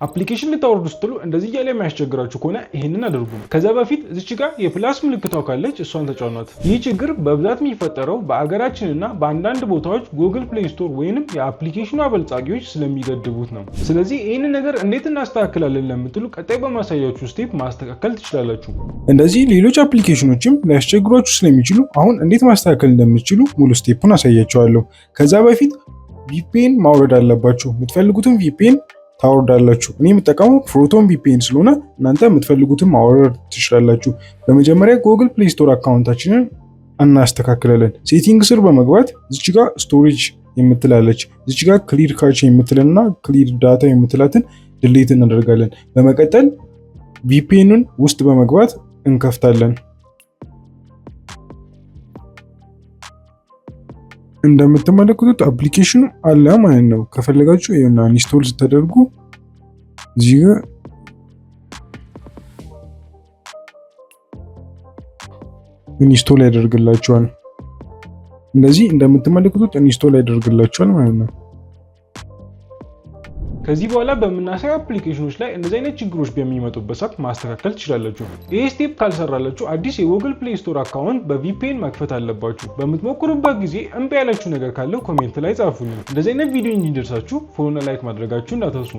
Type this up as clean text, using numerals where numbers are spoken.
አፕሊኬሽን ልታወርዱ ስትሉ እንደዚህ ያለ የሚያስቸግራችሁ ከሆነ ይሄንን አድርጉ። ከዛ በፊት እዚች ጋር የፕላስ ምልክቷ ካለች እሷን ተጫኗት። ይህ ችግር በብዛት የሚፈጠረው በአገራችንና በአንዳንድ ቦታዎች ጉግል ፕሌይ ስቶር ወይንም የአፕሊኬሽኑ አበልጻጊዎች ስለሚገድቡት ነው። ስለዚህ ይህንን ነገር እንዴት እናስተካክላለን ለምትሉ ቀጣይ በማሳያችሁ ስቴፕ ማስተካከል ትችላላችሁ። እንደዚህ ሌሎች አፕሊኬሽኖችም ሊያስቸግሯችሁ ስለሚችሉ አሁን እንዴት ማስተካከል እንደምትችሉ ሙሉ ስቴፑን አሳያችኋለሁ። ከዛ በፊት ቪፒኤን ማውረድ አለባችሁ። የምትፈልጉትን ቪፒኤን ታወርዳላችሁ። እኔ የምጠቀመው ፕሮቶን ቪፒኤን ስለሆነ እናንተ የምትፈልጉትን ማውረድ ትችላላችሁ። በመጀመሪያ ጉግል ፕሌይ ስቶር አካውንታችንን እናስተካክላለን። ሴቲንግ ስር በመግባት እዚች ጋር ስቶሬጅ የምትላለች እዚች ጋር ክሊር ካች የምትልና ክሊር ዳታ የምትላትን ድሌት እናደርጋለን። በመቀጠል ቪፒኤንን ውስጥ በመግባት እንከፍታለን። እንደምትመለከቱት አፕሊኬሽኑ አለ ማለት ነው። ከፈለጋችሁ ይሄና ኢንስቶል ስታደርጉ እዚህ ጋር ኢንስቶል ያደርግላችኋል። እንደዚህ እንደምትመለከቱት ኢንስቶል ያደርግላችኋል ማለት ነው። ከዚህ በኋላ በምናሳይ አፕሊኬሽኖች ላይ እንደዚህ አይነት ችግሮች በሚመጡበት ሰዓት ማስተካከል ትችላላችሁ። ይህ ስቴፕ ካልሰራላችሁ አዲስ የጉግል ፕሌይ ስቶር አካውንት በቪፒኤን መክፈት አለባችሁ። በምትሞክሩበት ጊዜ እምቢ ያላችሁ ነገር ካለ ኮሜንት ላይ ጻፉልኝ። እንደዚህ አይነት ቪዲዮ እንዲደርሳችሁ ፎሎና ላይክ ማድረጋችሁ እንዳትረሱ።